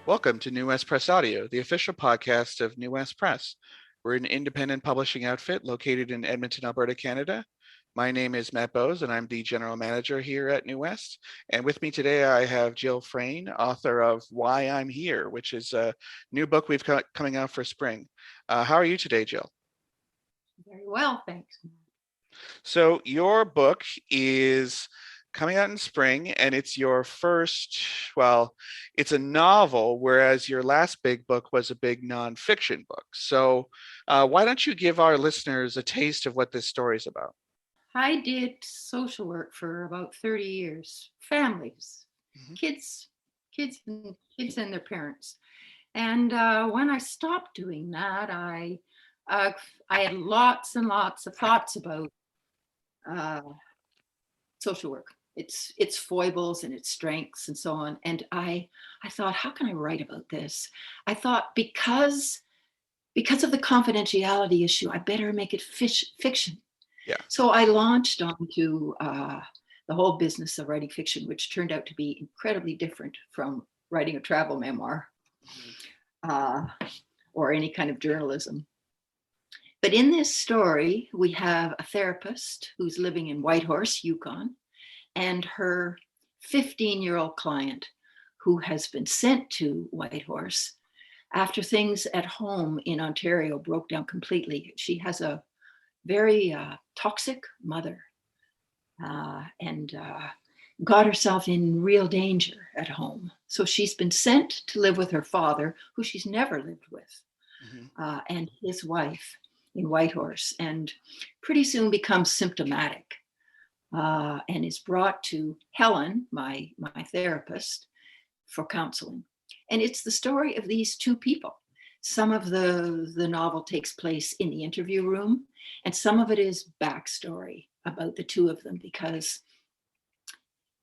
Welcome to New West Press Audio, the official podcast of New West Press. We're an independent publishing outfit located in Edmonton, Alberta, Canada. My name is Matt Bowes, and I'm the general manager here at New West. And with me today, I have Jill Frayne, author of Why I'm Here, which is a new book we've got coming out for spring. How are you today, Jill? Very well, thanks. So your book is coming out in spring, and it's your first, well, it's a novel, whereas your last big book was a big nonfiction book. So why don't you give our listeners a taste of what this story is about? I did social work for about 30 years. Families, Mhm. kids, kids and their parents. And when I stopped doing that, uh, I had lots and lots of thoughts about uh, social work, its foibles and its strengths and so on. And I thought, how can I write about this? I thought because of the confidentiality issue, I better make it fiction. Yeah. So I launched onto the whole business of writing fiction, which turned out to be incredibly different from writing a travel memoir Mhm. uh, or any kind of journalism. But in this story, we have a therapist who's living in Whitehorse, Yukon, and her 15-year-old client who has been sent to Whitehorse after things at home in Ontario broke down completely. She has a very toxic mother and got herself in real danger at home. So she's been sent to live with her father, who she's never lived with, Mhm. and his wife in Whitehorse, and pretty soon becomes symptomatic and is brought to Helen, my therapist, for counseling. And it's the story of these two people. Some of the novel takes place in the interview room, and some of it is backstory about the two of them because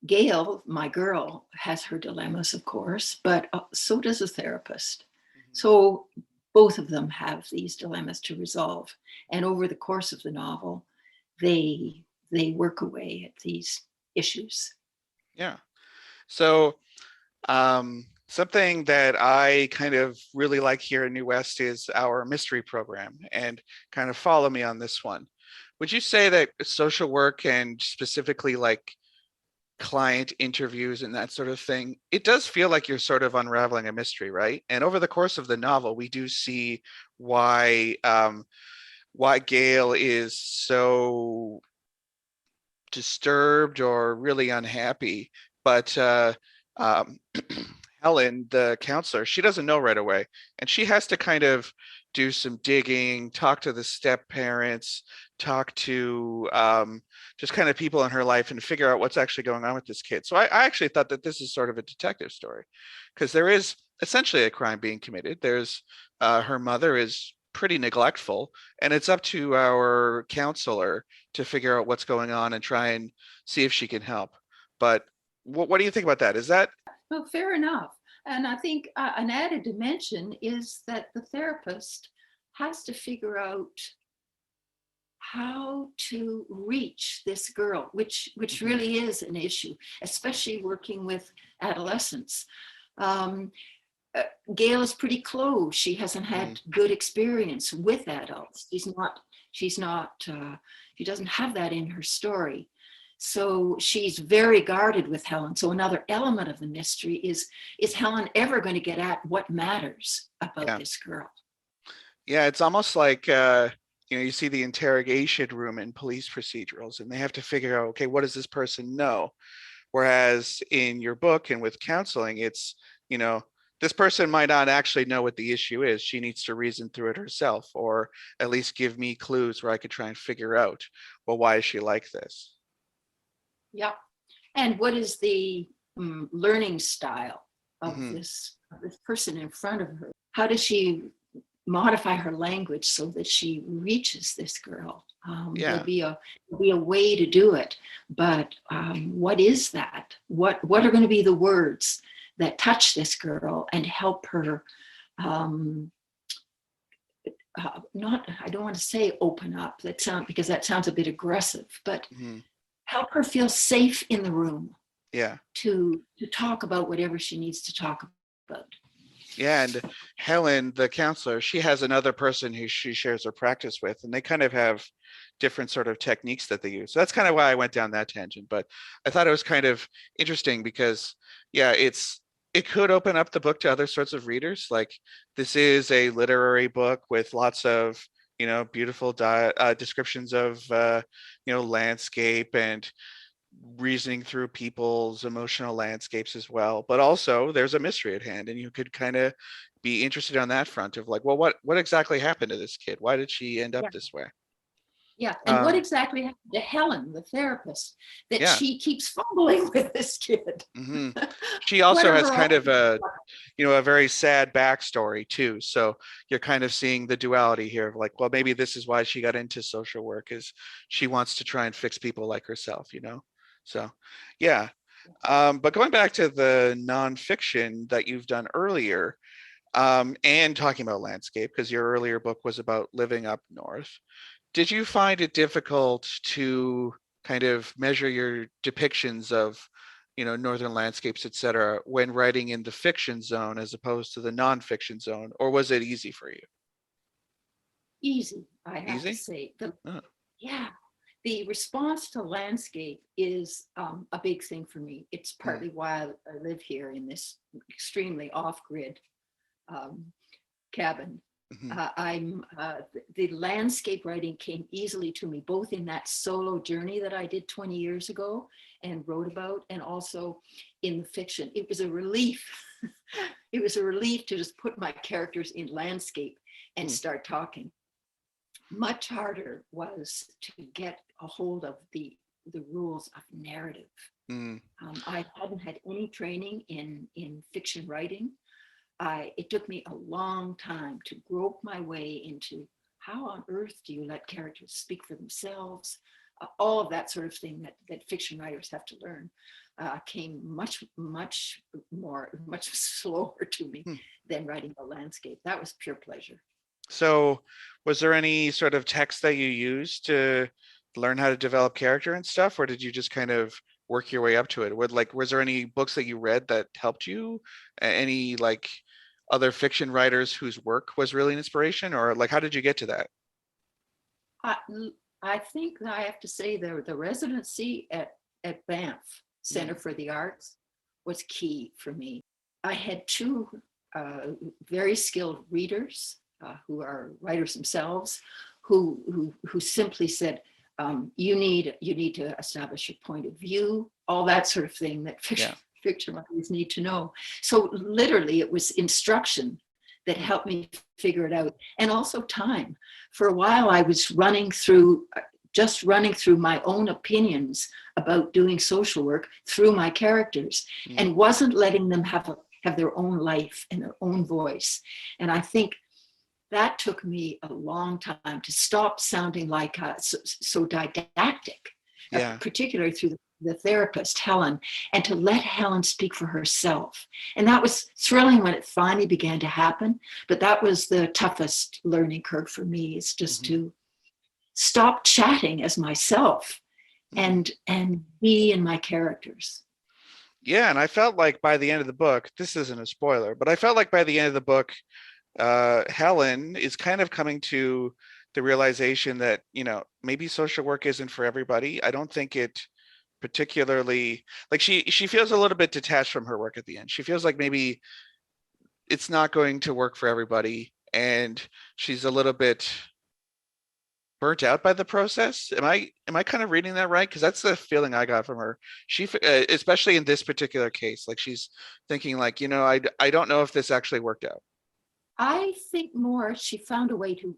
Gail, my girl, has her dilemmas, of course, but so does the therapist. Mhm. So both of them have these dilemmas to resolve. And over the course of the novel, they work away at these issues. Yeah. So something that I kind of really like here in New West is our mystery program, and kind of follow me on this one. Would you say that social work and specifically like client interviews and that sort of thing, it does feel like you're sort of unraveling a mystery, right? And over the course of the novel, we do see why why Gail is so disturbed or really unhappy. But um, Helen, the counselor, she doesn't know right away. And she has to kind of do some digging, talk to the step parents, talk to just kind of people in her life and figure out what's actually going on with this kid. So I actually thought that this is sort of a detective story because there is essentially a crime being committed. There's her mother is pretty neglectful, and it's up to our counselor to figure out what's going on and try and see if she can help. But what do you think about that? Is that Well, fair enough. And I think an added dimension is that the therapist has to figure out how to reach this girl, which Mhm. really is an issue, especially working with adolescents. Um, uh, Gail is pretty close. She hasn't Mhm. had good experience with adults. She's not. She doesn't have that in her story. So she's very guarded with Helen. So another element of the mystery is Helen ever going to get at what matters about Yeah. this girl? Yeah, it's almost like you see the interrogation room in police procedurals, and they have to figure out, okay, what does this person know? Whereas in your book and with counseling, it's, you know, this person might not actually know what the issue is. She needs to reason through it herself, or at least give me clues where I could try and figure out, well, why is she like this? Yeah. And what is the learning style Hmm. of this person in front of her? How does she modify her language so that she reaches this girl? Yeah. There'll be a way to do it, but what is that? What are going to be the words that touch this girl and help her? Um, Not, I don't want to say open up. Because that sounds a bit aggressive, but Hmm. help her feel safe in the room Yeah. to talk about whatever she needs to talk about. Yeah, and Helen, the counselor, she has another person who she shares her practice with, and they kind of have different sort of techniques that they use. So that's kind of why I went down that tangent. But I thought it was kind of interesting because, yeah, it could open up the book to other sorts of readers. Like this is a literary book with lots of, beautiful descriptions of, landscape and reasoning through people's emotional landscapes as well. But also there's a mystery at hand, and you could kind of be interested on that front of like, well, what exactly happened to this kid? Why did she end up Yeah. this way? Yeah. And what Um, exactly happened to Helen, the therapist, that yeah. she keeps fumbling with this kid? hmm She What also are has her kind of own? a very sad backstory too. So you're kind of seeing the duality here of like, well, maybe this is why she got into social work, is she wants to try and fix people like herself. So yeah. But going back to the nonfiction that you've done earlier, and talking about landscape, because your earlier book was about living up north, did you find it difficult to kind of measure your depictions of, northern landscapes, et cetera, when writing in the fiction zone as opposed to the nonfiction zone, or was it easy for you? Easy, I have to Easy? say. Oh, Yeah, the response to landscape is a big thing for me. It's mm, partly why I live here in this extremely off-grid um, cabin. mhm, The landscape writing came easily to me, both in that solo journey that I did 20 years ago and wrote about, and also in the fiction. It was a relief. It was a relief to just put my characters in landscape and mm, start talking. Much harder was to get a hold of the rules of narrative. mm, I hadn't had any training in fiction writing. It took me a long time to grope my way into how on earth do you let characters speak for themselves? All of that sort of thing that fiction writers have to learn came much slower to me mm. than writing a landscape. That was pure pleasure. So was there any sort of text that you used to learn how to develop character and stuff, or did you just kind of work your way up to it? Was there any books that you read that helped you? Any like other fiction writers whose work was really an inspiration, or like how did you get to that? I, I think that I have to say the residency at Banff Center Mm, for the Arts was key for me. I had two very skilled readers who are writers themselves, who simply said, you need to establish your point of view, all that sort of thing that yeah. fiction writers need to know. So literally, it was instruction that Mm, helped me figure it out, and also time. For a while, I was running through my own opinions about doing social work through my characters, mm, and wasn't letting them have their own life and their own voice. And I think that took me a long time to stop sounding like so didactic, yeah. particularly through the therapist, Helen, and to let Helen speak for herself. And that was thrilling when it finally began to happen. But that was the toughest learning curve for me, is just hmm to stop chatting as myself hmm and be in my characters. Yeah, and I felt like by the end of the book, this isn't a spoiler, but I felt like by the end of the book, Helen is kind of coming to the realization that, maybe social work isn't for everybody. I don't think it particularly, like, she feels a little bit detached from her work at the end. She feels like maybe it's not going to work for everybody, and she's a little bit burnt out by the process. Am I kind of reading that right? Because that's the feeling I got from her. Especially in this particular case, like she's thinking like, I don't know if this actually worked out. I think more she found a way to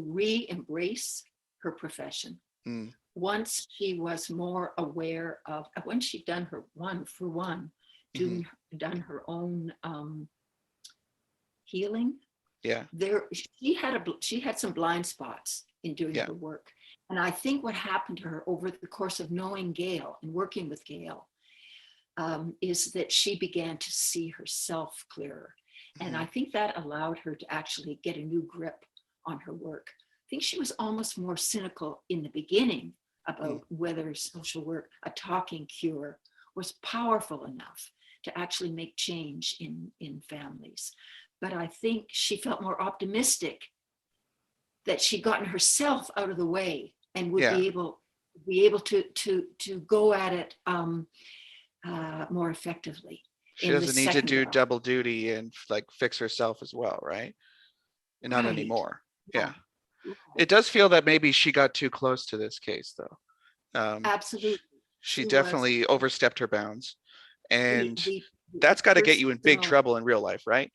re-embrace her profession Mm, once she was more aware of, once she'd done her one for one, hmm done her own healing. Yeah, There, she had some blind spots in doing yeah. her work, and I think what happened to her over the course of knowing Gail and working with Gail is that she began to see herself clearer, and hmm I think that allowed her to actually get a new grip on her work. I think she was almost more cynical in the beginning mm, about whether social work, a talking cure, was powerful enough to actually make change in families. but I think she felt more optimistic that she'd gotten herself out of the way and would Yeah. be able to go at it more effectively She in the doesn't need to second do go. double duty and like fix herself as well, right? And not Right. anymore. Yeah. Yeah. It Right. does feel that maybe she got too close to this case, though. Absolutely. She She was definitely overstepped her bounds, the, and the, the that's got to get you in big personal. trouble in real life, right?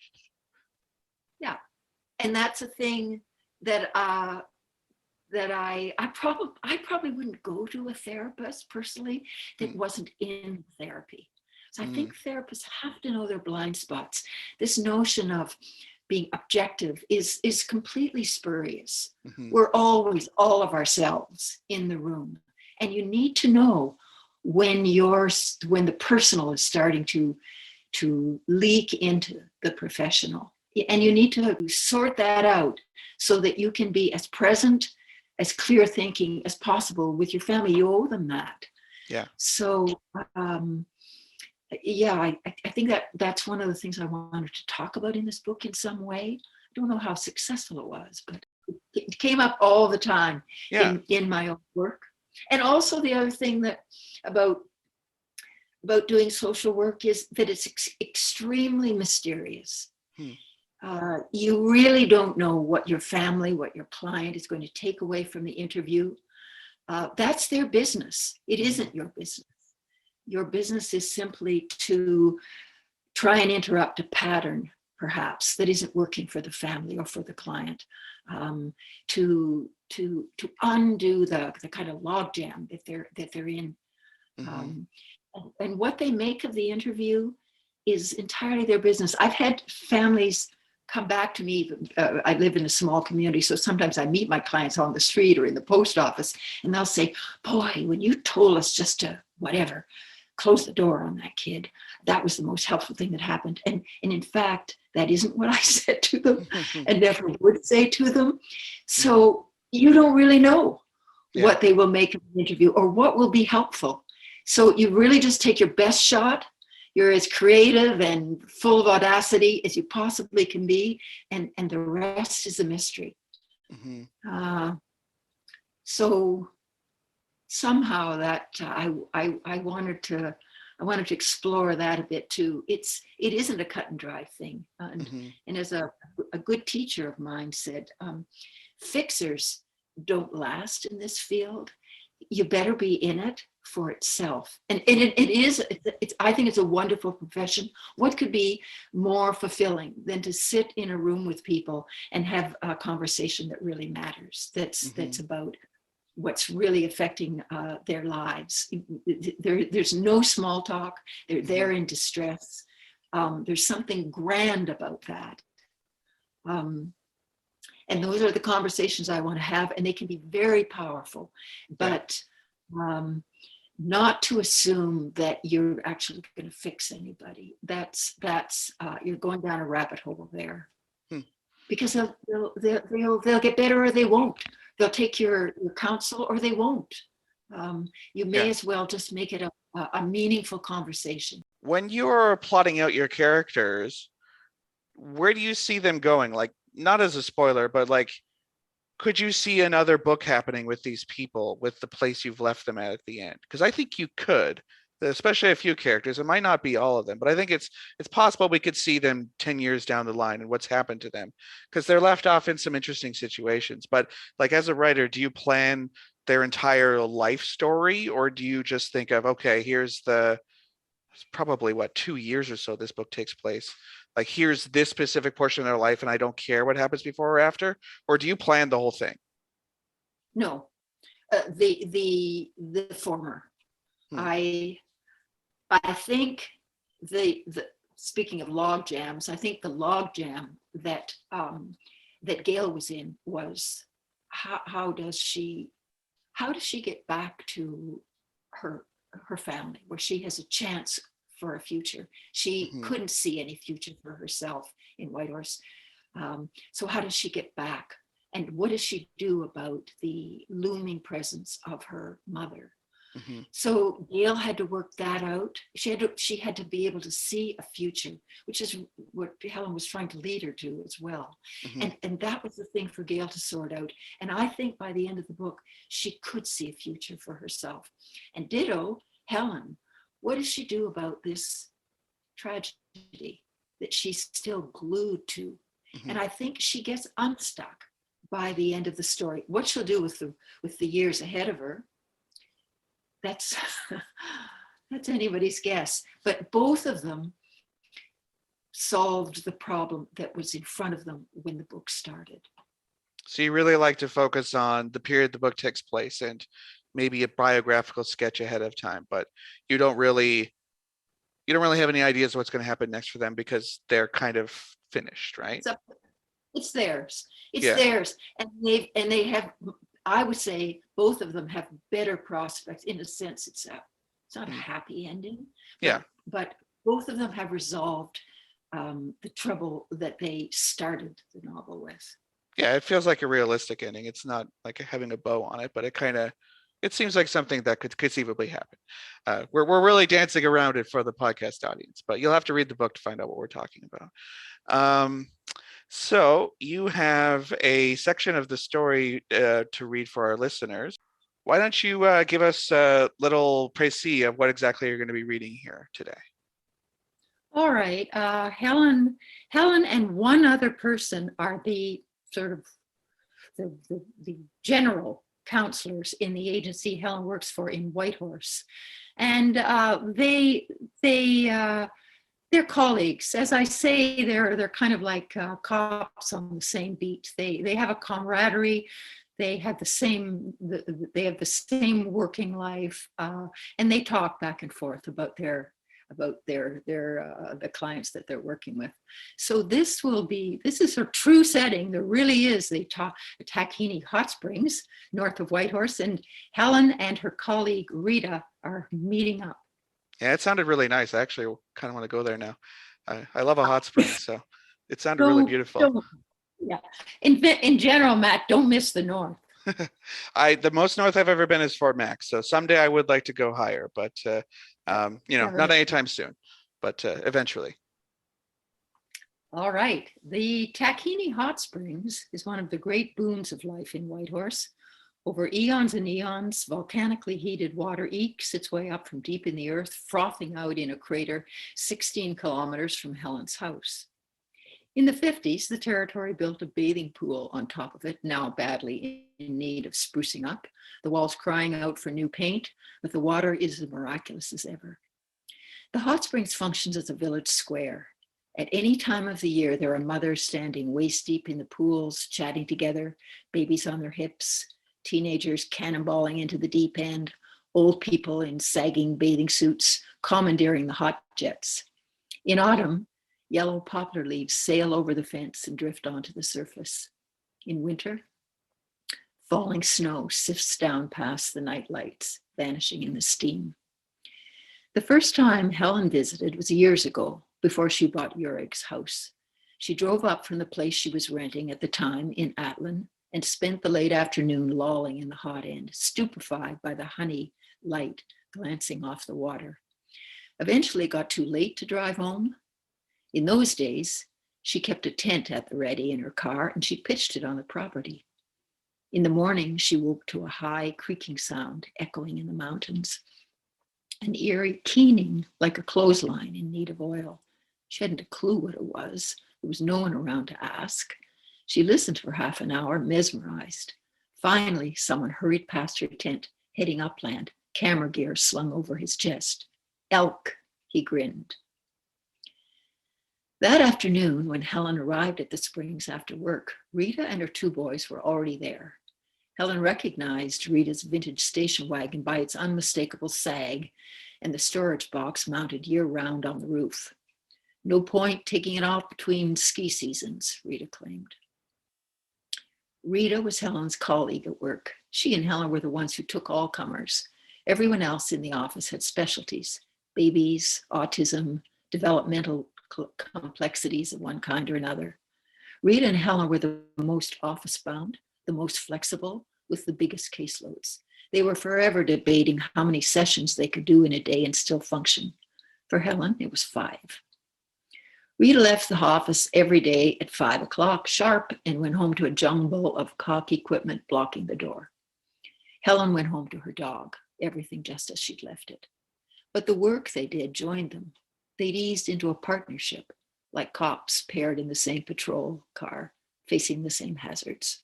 Yeah. And that's a thing that I probably wouldn't go to a therapist personally that Mm, wasn't in therapy. So I mm, think therapists have to know their blind spots. This notion of being objective is completely spurious. mhm, We're always all of ourselves in the room, and you need to know when the personal is starting to leak into the professional, and you mhm, need to sort that out so that you can be as present, as clear thinking as possible with your family. You owe them that. yeah. So um, yeah, I think that's one of the things I wanted to talk about in this book in some way. I don't know how successful it was, but it came up all the time Yeah. in my own work. And also the other thing that about doing social work is that it's extremely mysterious. Hmm. You really don't know what your family, what your client is going to take away from the interview. That's their business. It Mhm, isn't your business. Your business is simply to try and interrupt a pattern, perhaps, that isn't working for the family or for the client, to undo the kind of logjam that they're in. mhm, Um, and what they make of the interview is entirely their business. I've had families come back to me. I live in a small community, so sometimes I meet my clients on the street or in the post office, and they'll say, "Boy, when you told us just to whatever, close the door on that kid, that was the most helpful thing that happened." And in fact, that isn't what I said to them, mhm, and never would say to them. mhm. So you don't really know Yeah. what they will make of the interview or what will be helpful. So you really just take your best shot. You're as creative and full of audacity as you possibly can be, and the rest is a mystery. Mhm. Uh, so somehow that I wanted to explore that a bit too. It isn't a cut and dry thing, Mhm. and as a good teacher of mine said, fixers don't last in this field. You better be in it for itself. And it is, I think it's a wonderful profession. What could be more fulfilling than to sit in a room with people and have a conversation that really matters, that's Mhm. about what's really affecting their lives. There's no small talk. They're Mhm. in distress. There's something grand about that. Um, and those are the conversations I want to have, and they can be very powerful, Yeah. but um, not to assume that you're actually going to fix anybody. That's you're going down a rabbit hole there, Hmm. because they'll get better or they won't. They'll take your counsel or they won't. You may Yeah. as well just make it a meaningful conversation. When you're plotting out your characters, where do you see them going? Like, not as a spoiler, but like, could you see another book happening with these people with the place you've left them at the end? Because I think you could, especially a few characters. It might not be all of them, but I think it's possible we could see them 10 years down the line and what's happened to them, because they're left off in some interesting situations. But like, as a writer, do you plan their entire life story, or do you just think of, okay, here's the probably what, 2 years or so this book takes place, like here's this specific portion of their life and I don't care what happens before or after? Or do you plan the whole thing? No, the former. Hmm. I I think the speaking of log jams, I think the log jam that Gail was in was how does she get back to her her family where she has a chance for a future? She Hmm. couldn't see any future for herself in Whitehorse. So how does she get back? And what does she do about the looming presence of her mother? Hmm. So Gail had to work that out. She had to be able to see a future, which is what Helen was trying to lead her to as well. Hmm. And that was the thing for Gail to sort out. And I think by the end of the book, she could see a future for herself. And ditto, Helen, what does she do about this tragedy that she's still glued to? Hmm. And I think she gets unstuck by the end of the story. What she'll do with the years ahead of her, that's that's anybody's guess. But both of them solved the problem that was in front of them when the book started. So you really like to focus on the period the book takes place and maybe a biographical sketch ahead of time, but you don't really you don't really have any ideas what's going to happen next for them because they're kind of finished, right? It's up, it's theirs. It's Yeah. theirs. And they have, I would say both of them have better prospects. In a sense, it's not a Mm. happy ending, Yeah. but both of them have resolved the trouble that they started the novel with. Yeah, it feels like a realistic ending. It's not like having a bow on it, but it seems like something that could conceivably happen. We're really dancing around it for the podcast audience, but you'll have to read the book to find out what we're talking about. Um, so you have a section of the story to read for our listeners. Why don't you give us a little précis of what exactly you're going to be reading here today? All right. Helen and one other person are the sort of the general counselors in the agency Helen works for in Whitehorse. And they're colleagues. As I say, they're kind of like cops on the same beat. They have a camaraderie. They have they have the same working life, and they talk back and forth about their the clients that they're working with. So this is a true setting. There really is the Tahkeena Hot Springs north of Whitehorse, and Helen and her colleague Rita are meeting up. Yeah, it sounded really nice. I actually kind of want to go there now. I love a hot spring, so it sounded really Don't, beautiful. don't, yeah. In general, Matt, don't miss the north. The most north I've ever been is Fort Max, so someday I would like to go higher, but Never not know. anytime soon, but eventually. All right. The Tahkeena Hot Springs is one of the great boons of life in Whitehorse. Over eons and eons, volcanically heated water ekes its way up from deep in the earth, frothing out in a crater 16 kilometers from Helen's house. In the 50s, the territory built a bathing pool on top of it, now badly in need of sprucing up, the walls crying out for new paint, but the water is as miraculous as ever. The hot springs functions as a village square. At any time of the year, there are mothers standing waist deep in the pools, chatting together, babies on their hips, teenagers cannonballing into the deep end, old people in sagging bathing suits commandeering the hot jets. In autumn, yellow poplar leaves sail over the fence and drift onto the surface. In winter, falling snow sifts down past the night lights, vanishing in the steam. The first time Helen visited was years ago, before she bought Urig's house. She drove up from the place she was renting at the time in Atlin and spent the late afternoon lolling in the hot end, stupefied by the honey light glancing off the water. Eventually got too late to drive home. In those days, she kept a tent at the ready in her car and she pitched it on the property. In the morning, she woke to a high creaking sound echoing in the mountains, an eerie keening like a clothesline in need of oil. She hadn't a clue what it was. There was no one around to ask. She listened for half an hour, mesmerized. Finally, someone hurried past her tent, heading upland, camera gear slung over his chest. Elk, he grinned. That afternoon, when Helen arrived at the springs after work, Rita and her two boys were already there. Helen recognized Rita's vintage station wagon by its unmistakable sag and the storage box mounted year-round on the roof. No point taking it off between ski seasons, Rita claimed. Rita was Helen's colleague at work. She and Helen were the ones who took all comers. Everyone else in the office had specialties: babies, autism, developmental complexities of one kind or another. Rita and Helen were the most office-bound, the most flexible, with the biggest caseloads. They were forever debating how many sessions they could do in a day and still function. For Helen, it was 5. Rita left the office every day at 5 o'clock sharp and went home to a jumble of caulk equipment blocking the door. Helen went home to her dog, everything just as she'd left it. But the work they did joined them. They'd eased into a partnership, like cops paired in the same patrol car, facing the same hazards.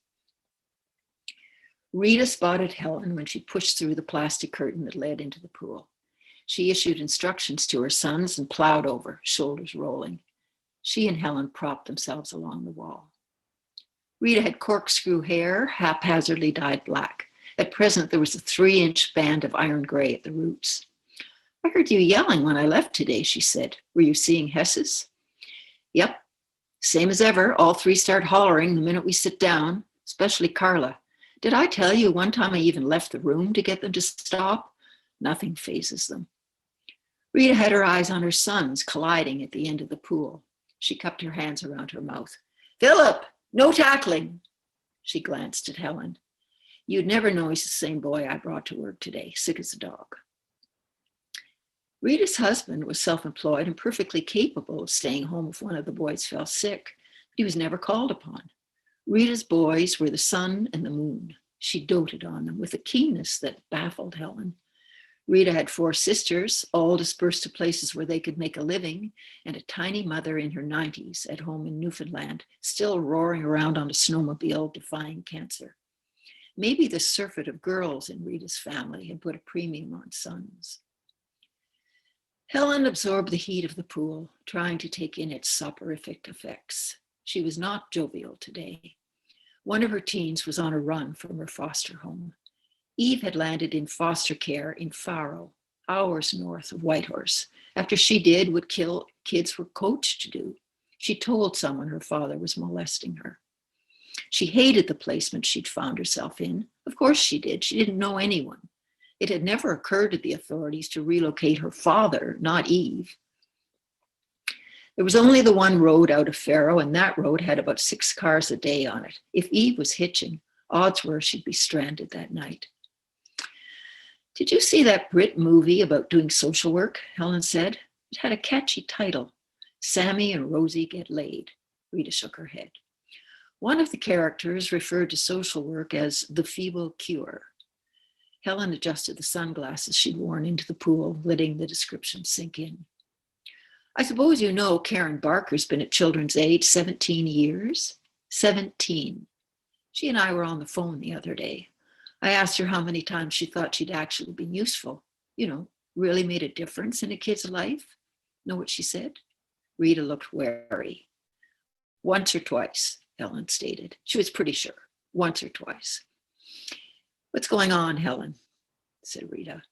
Rita spotted Helen when she pushed through the plastic curtain that led into the pool. She issued instructions to her sons and plowed over, shoulders rolling. She and Helen propped themselves along the wall. Rita had corkscrew hair, haphazardly dyed black. At present, there was a 3-inch band of iron gray at the roots. I heard you yelling when I left today, she said. Were you seeing Hesses? Yep, same as ever. All 3 start hollering the minute we sit down, especially Carla. Did I tell you one time I even left the room to get them to stop? Nothing phases them. Rita had her eyes on her sons colliding at the end of the pool. She cupped her hands around her mouth. Philip, no tackling. She glanced at Helen. You'd never know he's the same boy I brought to work today, sick as a dog. Rita's husband was self-employed and perfectly capable of staying home if one of the boys fell sick, but he was never called upon. Rita's boys were the sun and the moon. She doted on them with a keenness that baffled Helen. Rita had 4 sisters, all dispersed to places where they could make a living, and a tiny mother in her 90s at home in Newfoundland, still roaring around on a snowmobile, defying cancer. Maybe the surfeit of girls in Rita's family had put a premium on sons. Helen absorbed the heat of the pool, trying to take in its soporific effects. She was not jovial today. One of her teens was on a run from her foster home. Eve had landed in foster care in Faro, hours north of Whitehorse, after she did what kids were coached to do. She told someone her father was molesting her. She hated the placement she'd found herself in. Of course she did. She didn't know anyone. It had never occurred to the authorities to relocate her father, not Eve. There was only the one road out of Faro, and that road had about 6 cars a day on it. If Eve was hitching, odds were she'd be stranded that night. Did you see that Brit movie about doing social work? Helen said. It had a catchy title, Sammy and Rosie Get Laid. Rita shook her head. One of the characters referred to social work as the feeble cure. Helen adjusted the sunglasses she'd worn into the pool, letting the description sink in. I suppose you know Karen Barker's been at Children's Aid 17 years? 17. She and I were on the phone the other day. I asked her how many times she thought she'd actually been useful, really made a difference in a kid's life. Know what she said? Rita looked wary. Once or twice, Helen stated. She was pretty sure. Once or twice. What's going on, Helen? Said Rita.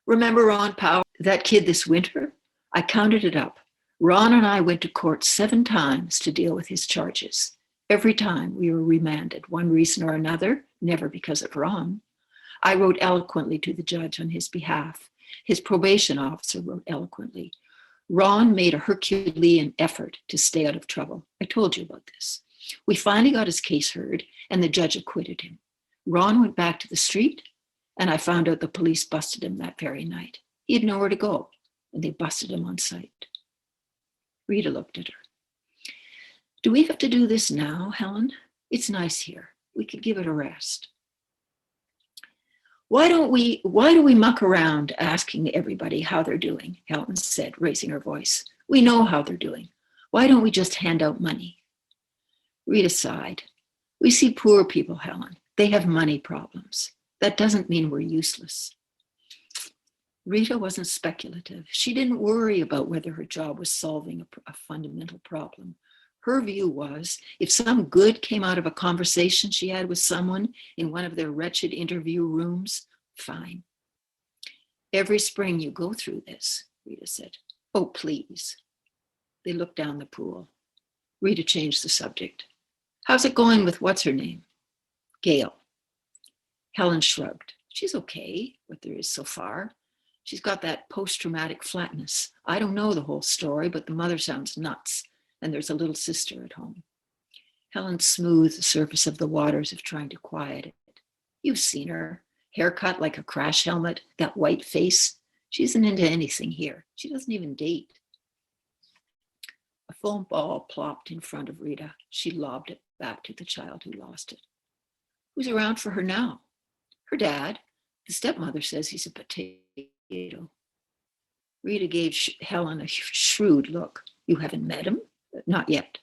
Remember Ron Powell, that kid this winter? I counted it up. Ron and I went to court 7 times to deal with his charges. Every time we were remanded, one reason or another, never because of Ron. I wrote eloquently to the judge on his behalf. His probation officer wrote eloquently. Ron made a Herculean effort to stay out of trouble. I told you about this. We finally got his case heard, and the judge acquitted him. Ron went back to the street, and I found out the police busted him that very night. He had nowhere to go, and they busted him on sight. Rita looked at her. Do we have to do this now, Helen? It's nice here. We could give it a rest. Why do we muck around asking everybody how they're doing? Helen said, raising her voice. We know how they're doing. Why don't we just hand out money? Rita sighed. We see poor people, Helen. They have money problems. That doesn't mean we're useless. Rita wasn't speculative. She didn't worry about whether her job was solving a fundamental problem. Her view was, if some good came out of a conversation she had with someone in one of their wretched interview rooms, fine. Every spring you go through this, Rita said. Oh, please. They looked down the pool. Rita changed the subject. How's it going with what's her name? Gail. Helen shrugged. She's okay, what there is so far. She's got that post-traumatic flatness. I don't know the whole story, but the mother sounds nuts. And there's a little sister at home. Helen smoothed the surface of the water as if trying to quiet it. You've seen her. Haircut like a crash helmet, that white face. She isn't into anything here. She doesn't even date. A foam ball plopped in front of Rita. She lobbed it back to the child who lost it. Who's around for her now? Her dad. The stepmother says he's a potato. Rita gave Helen a shrewd look. You haven't met him? Not yet.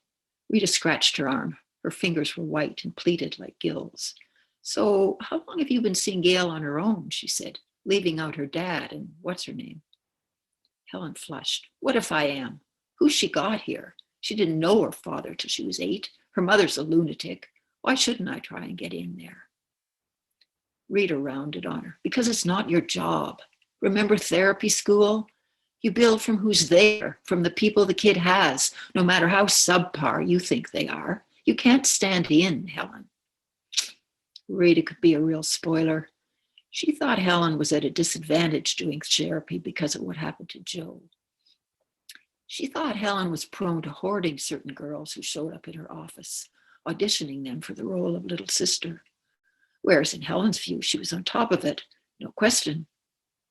Rita scratched her arm. Her fingers were white and pleated like gills. So how long have you been seeing Gail on her own? She said, leaving out her dad and what's her name? Helen flushed. What if I am? Who's she got here? She didn't know her father till she was 8. Her mother's a lunatic. Why shouldn't I try and get in there? Rita rounded on her. Because it's not your job. Remember therapy school? You build from who's there, from the people the kid has, no matter how subpar you think they are. You can't stand in, Helen. Rita could be a real spoiler. She thought Helen was at a disadvantage doing therapy because of what happened to Joe. She thought Helen was prone to hoarding certain girls who showed up in her office, auditioning them for the role of little sister. Whereas in Helen's view, she was on top of it, no question.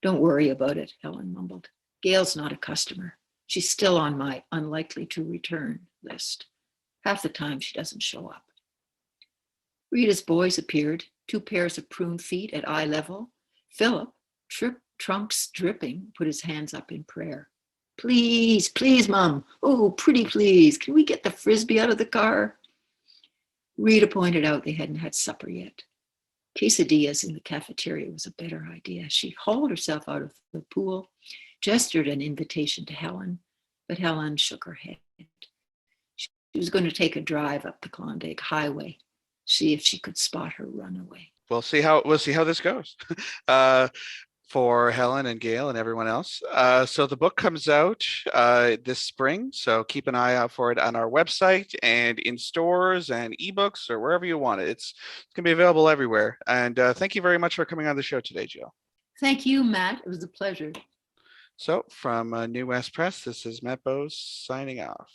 Don't worry about it, Helen mumbled. Gail's not a customer. She's still on my unlikely to return list. Half the time she doesn't show up. Rita's boys appeared, 2 pairs of prune feet at eye level. Philip, trunks dripping, put his hands up in prayer. Please, please, Mom. Oh, pretty please. Can we get the Frisbee out of the car? Rita pointed out they hadn't had supper yet. Quesadillas in the cafeteria was a better idea. She hauled herself out of the pool, gestured an invitation to Helen, but Helen shook her head. She was going to take a drive up the Klondike Highway, see if she could spot her runaway. We'll see how this goes. For Helen and Gail and everyone else. So the book comes out this spring. So keep an eye out for it on our website and in stores and ebooks or wherever you want it. It's going to be available everywhere. And thank you very much for coming on the show today, Jill. Thank you, Matt. It was a pleasure. So from New West Press, this is Matt Bose signing off.